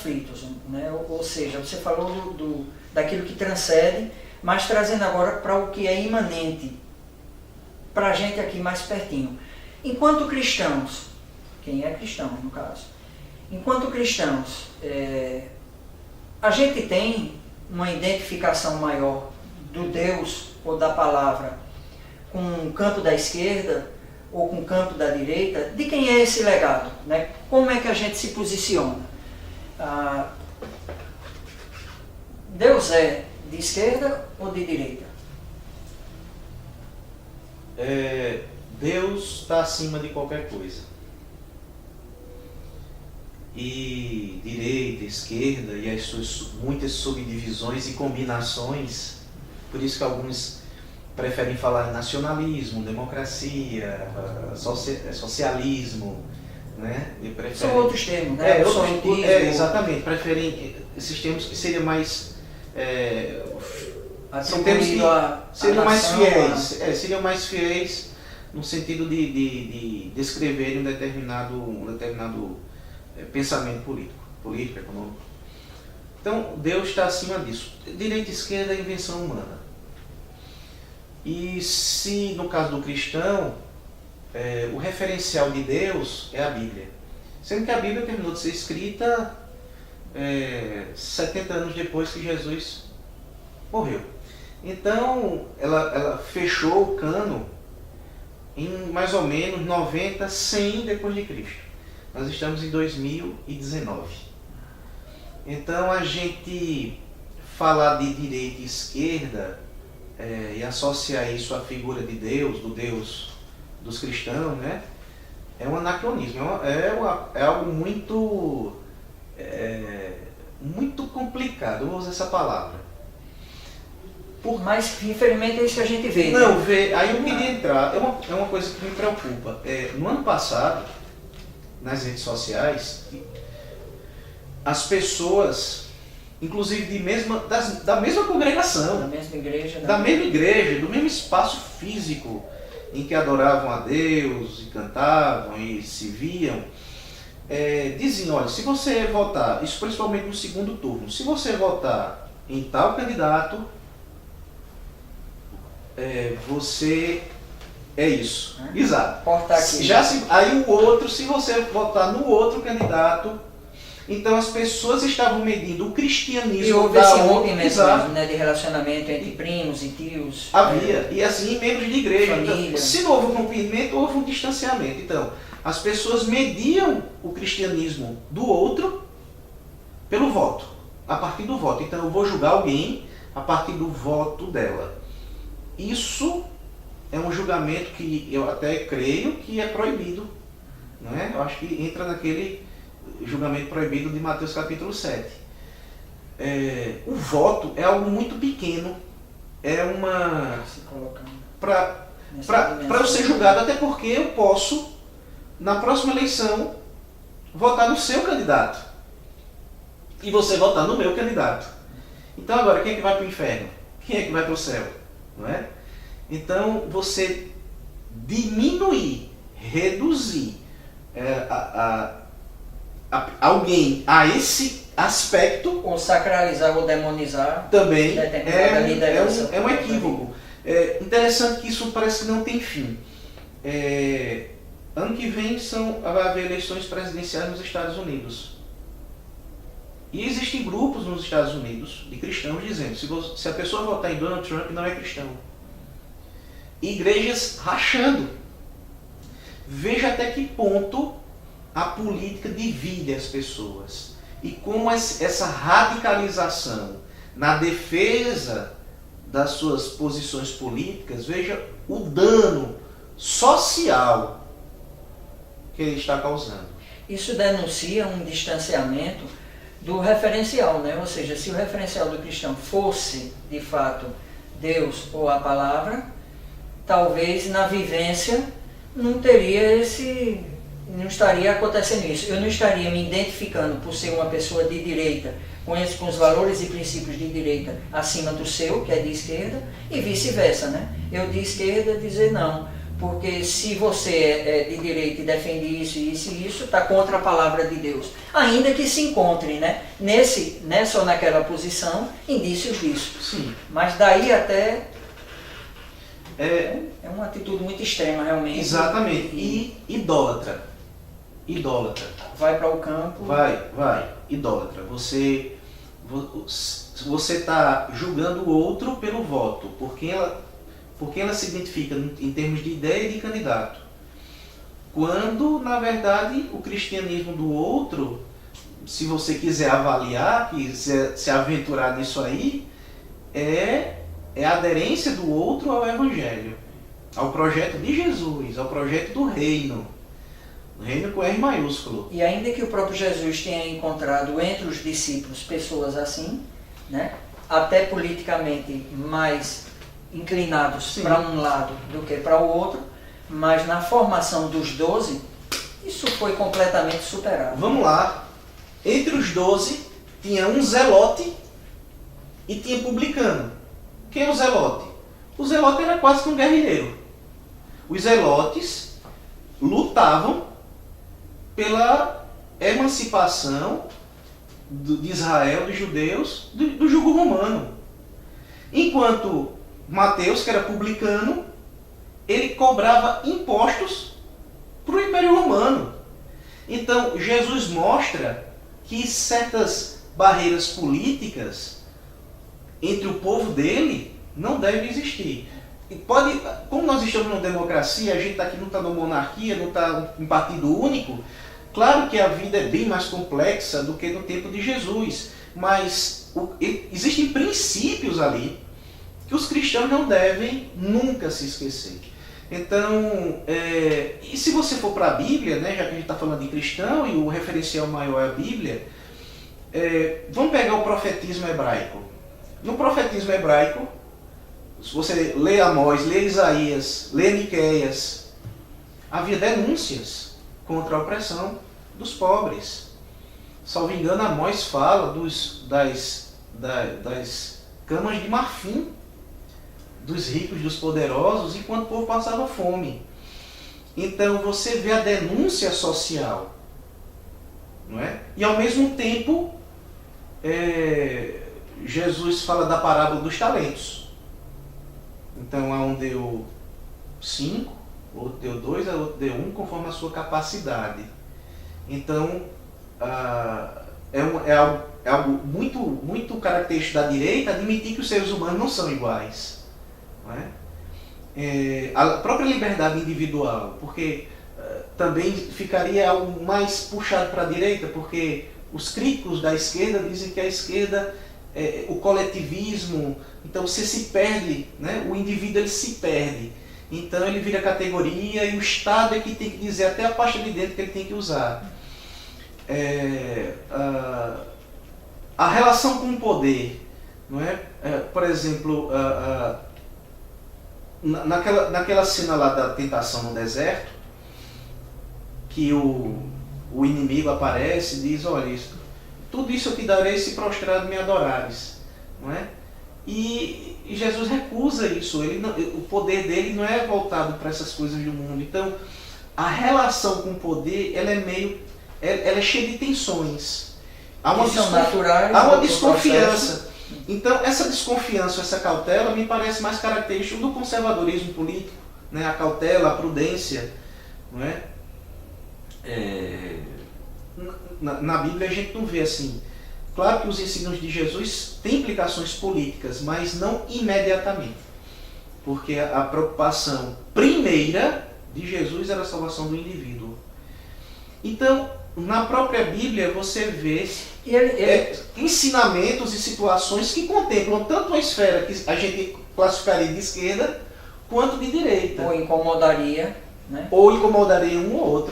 conflitos, né? Ou seja, você falou daquilo que transcende, mas trazendo agora para o que é imanente, para a gente aqui mais pertinho. Enquanto cristãos, quem é cristão no caso, enquanto cristãos, a gente tem uma identificação maior do Deus ou da palavra com o campo da esquerda ou com o campo da direita. De quem é esse legado, né? Como é que a gente se posiciona? Deus é de esquerda ou de direita? Deus está acima de qualquer coisa. E direita, esquerda e as suas muitas subdivisões e combinações, por isso que alguns preferem falar em nacionalismo, democracia, socialismo, né? São outros termos, né? Exatamente, preferem esses termos que seriam mais são termos que seriam mais fiéis, seriam mais fiéis no sentido de descrever um determinado pensamento político, econômico. Então, Deus está acima disso. Direita e esquerda é invenção humana. E se, no caso do cristão, o referencial de Deus é a Bíblia. Sendo que a Bíblia terminou de ser escrita 70 anos depois que Jesus morreu. Então, ela fechou o cano em mais ou menos 90, 100 depois de Cristo. Nós estamos em 2019. Então, a gente falar de direita e esquerda e associar isso à figura de Deus, do Deus dos cristãos, né? É um anacronismo, é algo muito complicado, eu vou usar essa palavra. Mas, infelizmente, é isso que a gente vê. Não, né? Aí eu queria entrar, é uma coisa que me preocupa. No ano passado, nas redes sociais, as pessoas, inclusive da mesma congregação, da mesma igreja, do mesmo espaço físico em que adoravam a Deus e cantavam e se viam, diziam, olha, se você votar, isso principalmente no segundo turno, se você votar em tal candidato, você é isso. Exato. Aí o outro, se você votar no outro candidato, então as pessoas estavam medindo o cristianismo. E houve esse rompimento, né, de relacionamento entre primos e tios. Havia, e assim membros de igreja. Então, se não houve um rompimento, houve um distanciamento. Então, as pessoas mediam o cristianismo do outro pelo voto, a partir do voto. Então eu vou julgar alguém a partir do voto dela. Isso é um julgamento que eu até creio que é proibido, não é? Eu acho que entra naquele julgamento proibido de Mateus capítulo 7. O voto é algo muito pequeno, para eu ser julgado, até porque eu posso, na próxima eleição, votar no seu candidato e você votar no meu candidato. Então agora, quem é que vai para o inferno? Quem é que vai para o céu? Não é? Então, você reduzir alguém a esse aspecto, ou sacralizar ou demonizar, também é um equívoco. Interessante que isso parece que não tem fim. Ano que vem vai haver eleições presidenciais nos Estados Unidos. E existem grupos nos Estados Unidos de cristãos dizendo se a pessoa votar em Donald Trump, não é cristão. Igrejas rachando. Veja até que ponto a política divide as pessoas. E como essa radicalização na defesa das suas posições políticas, veja o dano social que ele está causando. Isso denuncia um distanciamento do referencial, né? Ou seja, se o referencial do cristão fosse, de fato, Deus ou a palavra, talvez na vivência não estaria acontecendo isso. Eu não estaria me identificando por ser uma pessoa de direita, com os valores e princípios de direita acima do seu, que é de esquerda, e vice-versa, né? Eu de esquerda dizer não, Porque se você é de direita e defende isso, isso e isso, está contra a palavra de Deus. Ainda que se encontre, né, nessa ou naquela posição, indícios disso. Sim. Mas daí até é uma atitude muito extrema, realmente. Exatamente. E idólatra. Idólatra. Vai para o campo. Vai. Idólatra. Você está julgando o outro pelo voto, porque ela se identifica em termos de ideia e de candidato. Quando, na verdade, o cristianismo do outro, se você quiser avaliar, quiser se aventurar nisso aí, é a aderência do outro ao Evangelho, ao projeto de Jesus, ao projeto do reino. Reino com R maiúsculo. E ainda que o próprio Jesus tenha encontrado entre os discípulos pessoas assim, né, até politicamente mais inclinados para um lado do que para o outro, mas na formação dos 12, isso foi completamente superado. Vamos lá. Entre os 12, tinha um zelote e tinha publicano. Quem é o zelote? O zelote era quase que um guerrilheiro. Os zelotes lutavam pela emancipação de Israel, dos judeus, do jugo romano. Enquanto Mateus, que era publicano, ele cobrava impostos para o Império Romano. Então, Jesus mostra que certas barreiras políticas entre o povo dele não devem existir. E como nós estamos numa democracia, a gente aqui não está numa monarquia, não está em partido único, claro que a vida é bem mais complexa do que no tempo de Jesus, mas existem princípios ali que os cristãos não devem nunca se esquecer. Então, e se você for para a Bíblia, né, já que a gente está falando de cristão e o referencial maior é a Bíblia, vamos pegar o profetismo hebraico. No profetismo hebraico, se você lê Amós, lê Isaías, lê Miqueias, havia denúncias contra a opressão dos pobres. Salvo engano, Amós fala das camas de marfim dos ricos, dos poderosos, enquanto o povo passava fome. Então você vê a denúncia social, não é? E ao mesmo tempo, Jesus fala da parábola dos talentos. Então, um deu 5, outro deu 2, outro deu 1, conforme a sua capacidade. Então, é algo muito, muito característico da direita admitir que os seres humanos não são iguais. Não é? A própria liberdade individual, porque também ficaria algo mais puxado para a direita, porque os críticos da esquerda dizem que a esquerda o coletivismo, então você se perde, né? O indivíduo ele se perde, então ele vira categoria e o Estado é que tem que dizer até a pasta de dentro que ele tem que usar. A relação com o poder, não é? Por exemplo, naquela cena lá da tentação no deserto, que o inimigo aparece e diz, olha, tudo isso eu te darei se prostrado me adorares, não é? E Jesus recusa isso. O poder dele não é voltado para essas coisas do mundo. Então, a relação com o poder, ela é cheia de tensões. Há uma desconfiança. Então, essa desconfiança, essa cautela, me parece mais característica do conservadorismo político, né? A cautela, a prudência, não é? Na Bíblia a gente não vê assim. Claro que os ensinos de Jesus têm implicações políticas, mas não imediatamente. Porque a preocupação primeira de Jesus era a salvação do indivíduo. Então, na própria Bíblia você vê ensinamentos e situações que contemplam tanto uma esfera que a gente classificaria de esquerda, quanto de direita. Ou incomodaria, né? Ou incomodaria um ou outro.